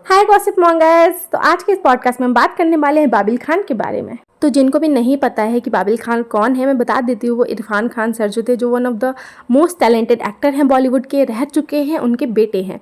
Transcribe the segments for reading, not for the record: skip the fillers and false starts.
हाय gossip mongers. तो आज के इस पॉडकास्ट में हम बात करने वाले हैं बाबिल खान के बारे में। तो जिनको भी नहीं पता है कि बाबिल खान कौन है, मैं बता देती हूँ। वो इरफान खान सर जो थे, जो one of the most talented actor हैं बॉलीवुड के, रह चुके हैं, उनके बेटे हैं।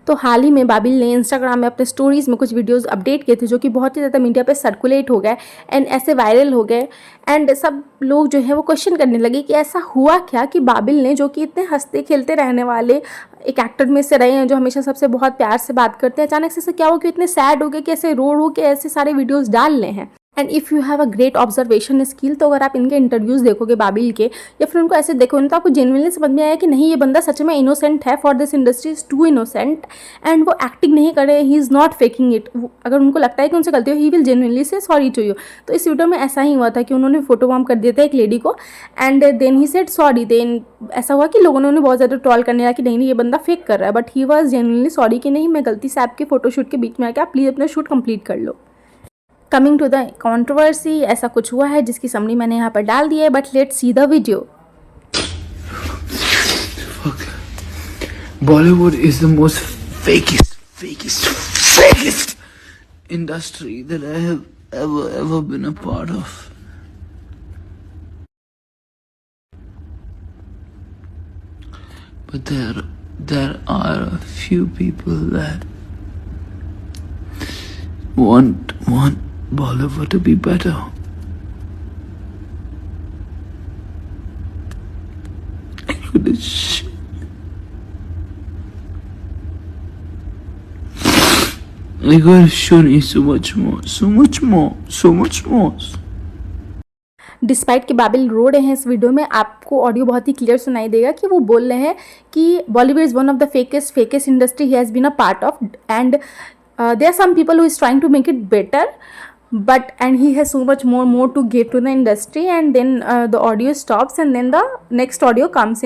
तो हाल ही में बाबिल ने इंस्टाग्राम में अपने स्टोरीज़ में कुछ वीडियोस अपडेट किए थे जो कि बहुत ही ज़्यादा मीडिया पे सर्कुलेट हो गए एंड ऐसे वायरल हो गए। एंड सब लोग जो है वो क्वेश्चन करने लगे कि ऐसा हुआ क्या कि बाबिल ने, जो कि इतने हंसते खेलते रहने वाले एक एक्टर में से रहे हैं, जो हमेशा सबसे बहुत प्यार से बात करते हैं, अचानक से ऐसा क्या हो कि इतने सैड हो गए कि ऐसे रो के ऐसे सारे वीडियोज़ डाल रहे हैं। And if you have a great observation skill, तो अगर आप इनके इंटरव्यूज़ देखोगे बाबिल के, या फिर उनको ऐसे देखोगे, तो आपको जेन्युइनली समझ में आया कि नहीं, ये बंदा सच में इनोसेंट है। For this industry is too innocent. And वो एक्टिंग नहीं कर रहे, he is not faking it. अगर उनको लगता है कि उनसे गलती हो, he will genuinely say sorry to you. तो इस वीडियो में ऐसा ही हुआ था कि उन्होंने फोटो बॉम्ब कर दिया था एक लेडी को, and then he said sorry. Then ऐसा हुआ कि लोगों ने उन्हें बहुत ज़्यादा ट्रॉल करने लगा कि नहीं ये बंदा फेक कर रहा है, but he was genuinely sorry कि नहीं, मैं गलती से आपके फोटोशूट के बीच में आके आप प्लीज़ अपना शूट कंप्लीट कर लो। कमिंग टू द कंट्रोवर्सी, ऐसा कुछ हुआ है जिसकी समरी मैंने यहाँ पर डाल दी है, but let's see the video. Bollywood is the most fakest industry that I have ever been a part of. But there are a few people that want Bollywood to be better. They gotta show me so much more. Despite कि बाबिल रो रहे हैं इस video में, आपको audio बहुत ही clear सुनाई देगा कि वो बोल रहे हैं कि Bollywood is one of the fakest industry he has been a part of, and there are some people who is trying to make it better, but and he has so much more to give to the industry. And then the audio stops and then the next video comes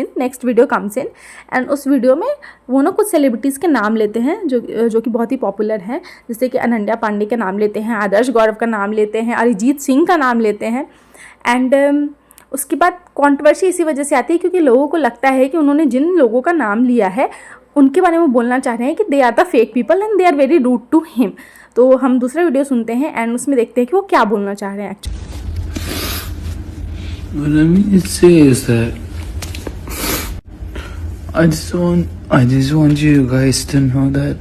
in and उस video में वो ना कुछ celebrities के नाम लेते हैं जो कि बहुत ही पॉपुलर हैं, जैसे कि अनन्या पांडे का नाम लेते हैं, आदर्श गौरव का नाम लेते हैं, अरिजीत सिंह का नाम लेते हैं। एंड उसके बाद कंट्रोवर्सी इसी वजह से आती है क्योंकि लोगों को लगता है कि उन्होंने जिन लोगों का नाम लिया है उनके बारे में बोलना चाह रहे हैं कि they are the fake people and they are very rude to him. तो हम दूसरा वीडियो सुनते हैं एंड उसमें देखते हैं कि वो क्या बोलना चाह रहे हैं actually. What I mean to say is that I just want you guys to know that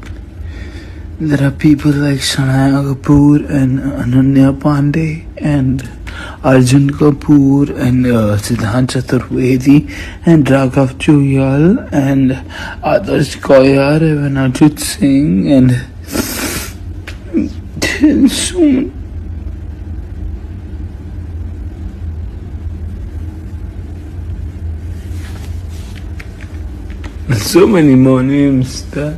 there are people like Shania Kapoor and Ananya Pandey and Arjun Kapoor and Siddhant Chaturvedi and Raghav Juhyal and Adarsh Goyar and Arjit Singh and so many more names that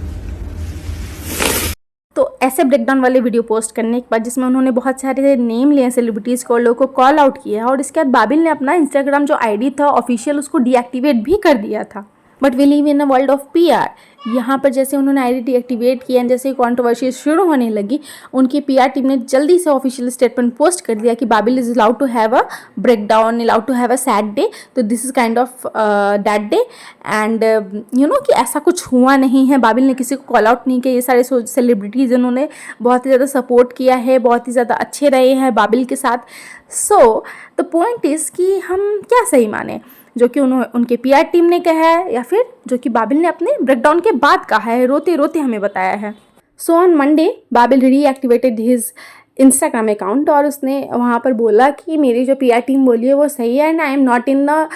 तो ऐसे breakdown वाले video post करने के बाद, जिसमें उन्होंने बहुत सारे नेम लिए हैं सेलिब्रिटीज़ को और लोगों को कॉल आउट किया है, और इसके बाद बाबिल ने अपना इंस्टाग्राम जो आईडी था ऑफिशियल उसको डीएक्टिवेट भी कर दिया था। But we live in a world of PR. यहाँ पर जैसे उन्होंने आईडी डीएक्टिवेट किया, जैसे कंट्रोवर्सी शुरू होने लगी, उनकी पीआर टीम ने जल्दी से ऑफिशियल स्टेटमेंट पोस्ट कर दिया कि Babil is allowed to have a breakdown, allowed to have a sad day, तो this is kind of that day. And you know कि ऐसा कुछ हुआ नहीं है, बाबिल ने किसी को कॉल आउट नहीं किया। ये सारे सेलिब्रिटीज़ इन्होंने बहुत ही ज़्यादा सपोर्ट किया है, बहुत ही ज़्यादा अच्छे रहे हैं बाबिल के साथ। सो द पॉइंट इज़ कि हम क्या सही माने, जो कि उनके पीआर टीम ने कहा है या फिर जो कि बाबिल ने अपने ब्रेकडाउन के बाद कहा है, रोते रोते हमें बताया है। So on Monday Babil reactivated his Instagram account और उसने वहाँ पर बोला कि मेरी जो पीआर टीम बोली है वो सही है, and I am not in the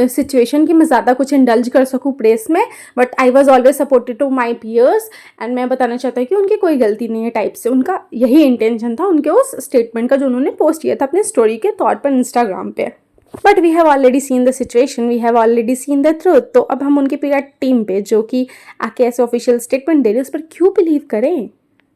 situation कि मैं ज़्यादा कुछ इंडल्ज कर सकूँ प्रेस में, but I was always supported to my peers. एंड मैं बताना चाहता हूँ कि उनकी कोई गलती नहीं है टाइप से, उनका यही इंटेंशन था उनके उस स्टेटमेंट का जो उन्होंने पोस्ट किया था अपने स्टोरी के तौर पर इंस्टाग्राम पे। But we have already seen the situation, we have already seen the truth. तो अब हम उनके पीआर टीम पे जो कि आके ऐसे ऑफिशियल स्टेटमेंट दे रही है उस पर क्यों बिलीव करें।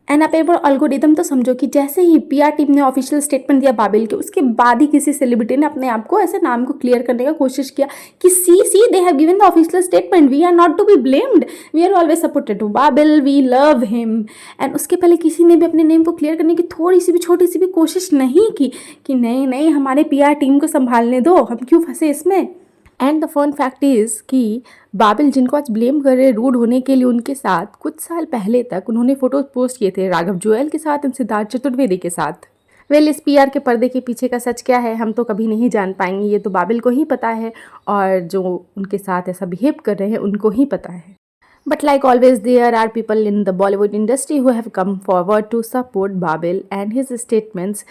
एंड आप एक बार एल्गोरिदम तो समझो कि जैसे ही पीआर टीम ने ऑफिशियल स्टेटमेंट दिया बाबिल के, उसके बाद ही किसी सेलिब्रिटी ने अपने आप को ऐसे नाम को क्लियर करने का कोशिश किया कि see they have given the official statement, we are not to be blamed, we are always supported to Babil, we love him. And उसके पहले किसी ने भी अपने नेम को क्लियर करने की थोड़ी सी भी छोटी सी भी कोशिश नहीं की कि नहीं हमारे पीआर टीम को संभालने दो, हम क्यों फंसे इसमें। And the fun fact is कि बाबिल जिनको आज ब्लेम कर रहे हैं रूड होने के लिए उनके साथ, कुछ साल पहले तक उन्होंने फ़ोटोज़ पोस्ट किए थे राघव जुएल के साथ एंड सिद्धार्थ चतुर्वेदी के साथ। वेल, इस पीआर के पर्दे के पीछे का सच क्या है हम तो कभी नहीं जान पाएंगे, ये तो बाबिल को ही पता है और जो उनके साथ ऐसा बिहेव कर रहे हैं उनको ही पता है। But like always, there are people in the Bollywood industry who have come forward to support Babil and his statements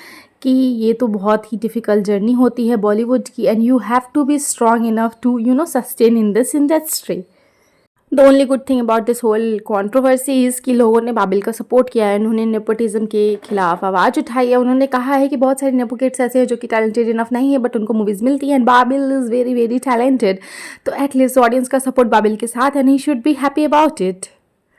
कि ये तो बहुत ही डिफ़िकल्ट जर्नी होती है बॉलीवुड की and you have to be strong enough to sustain in this industry. The only good thing about this whole controversy is कि लोगों ने बाबिल का सपोर्ट किया है, उन्होंने नेपोटिज्म के खिलाफ आवाज़ उठाई है। उन्होंने कहा है कि बहुत सारे नेपोकिड्स ऐसे हैं जो कि टैलेंटेड इनफ नहीं है बट उनको मूवीज़ मिलती हैं and Babil is very very talented. तो एटलीस्ट ऑडियंस का सपोर्ट बाबिल के साथ and he should be happy about it.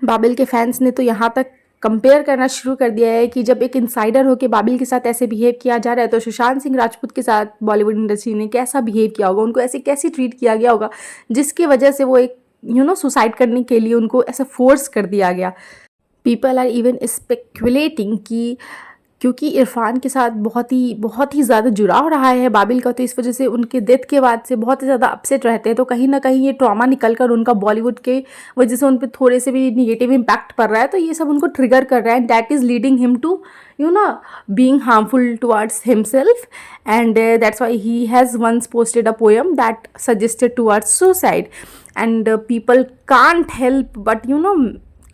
Babil के फैंस ने तो यहाँ तक कंपेयर करना शुरू कर दिया है कि जब एक इनसाइडर होकर बाबिल के साथ ऐसे बिहेव किया जा रहा है तो सुशांत सिंह राजपूत के साथ बॉलीवुड इंडस्ट्री ने कैसा बिहेव किया होगा, उनको ऐसे कैसे ट्रीट किया गया होगा जिसकी वजह से वो एक सुसाइड करने के लिए उनको ऐसा फोर्स कर दिया गया। पीपल आर इवन स्पेकुलेटिंग कि क्योंकि इरफान के साथ बहुत ही ज़्यादा जुड़ाव रहा है बाबिल का, तो इस वजह से उनके डेथ के बाद से बहुत ही ज़्यादा अपसेट रहते हैं। तो कहीं ना कहीं ये ट्रॉमा निकल कर उनका बॉलीवुड के वजह से उन पर थोड़े से भी निगेटिव इम्पैक्ट पड़ रहा है, तो ये सब उनको ट्रिगर कर रहा है and that is leading him to being harmful towards himself and that's why he has once posted a poem that suggested towards suicide and people can't help but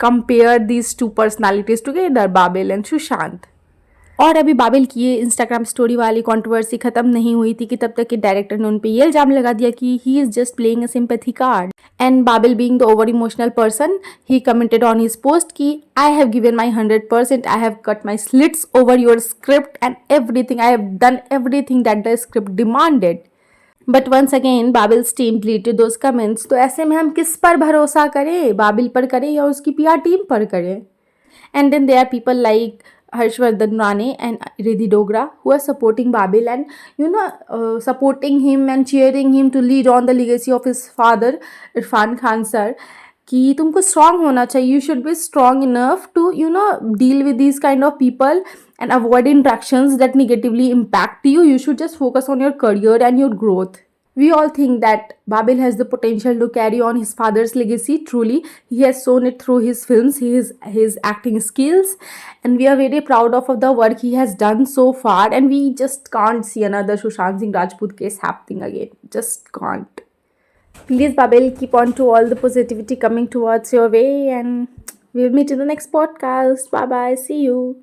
compare these two personalities together, Babil and Sushant। और अभी बाबिल की ये Instagram story वाली controversy खत्म नहीं हुई थी कि तब तक के डायरेक्टर ने उन पे ये इल्जाम लगा दिया कि he is just playing a sympathy card and Babil being the over emotional person he commented on his post कि I have given my 100%, I have cut my slits over your script and everything, I have done everything that the script demanded. But once again Babil's team deleted those comments. तो ऐसे में हम किस पर भरोसा करें, बाबिल पर करें या उसकी पीआर टीम पर करें? And then there are people like Harshvardhan Rane and Riddhi Dogra who are supporting Babil and supporting him and cheering him to lead on the legacy of his father Irfan Khan sir कि तुमको strong होना चाहिए, you should be strong enough to deal with these kind of people and avoid interactions that negatively impact you. You should just focus on your career and your growth. We all think that Babil has the potential to carry on his father's legacy. Truly, he has shown it through his films, his acting skills, and we are very proud of the work he has done so far. And we just can't see another Sushant Singh Rajput case happening again. Just can't. Please, Babil, keep on to all the positivity coming towards your way, and we'll meet in the next podcast. Bye bye. See you.